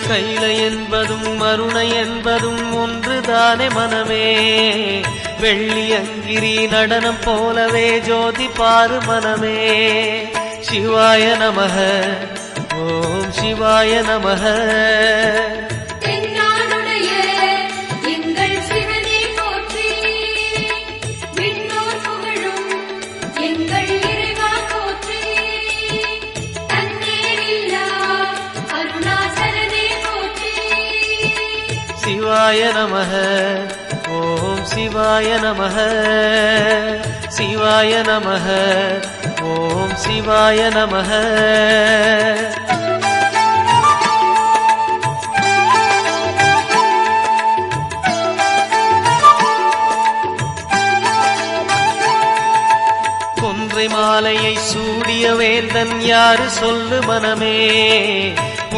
கைலை என்பதும் மருணை என்பதும் ஒன்றுதானே மனமே. வெள்ளி அங்கிரி நடனம் போலவே ஜோதி பாரு மனமே. சிவாய நமக ஓம் சிவாய நமக. சிவாய நமக ஓம் சிவாய நமக. சிவாய நமக ஓம் சிவாய நமக. கொன்றை மாலையை சூடிய வேந்தன் யாரு சொல்லு மனமே.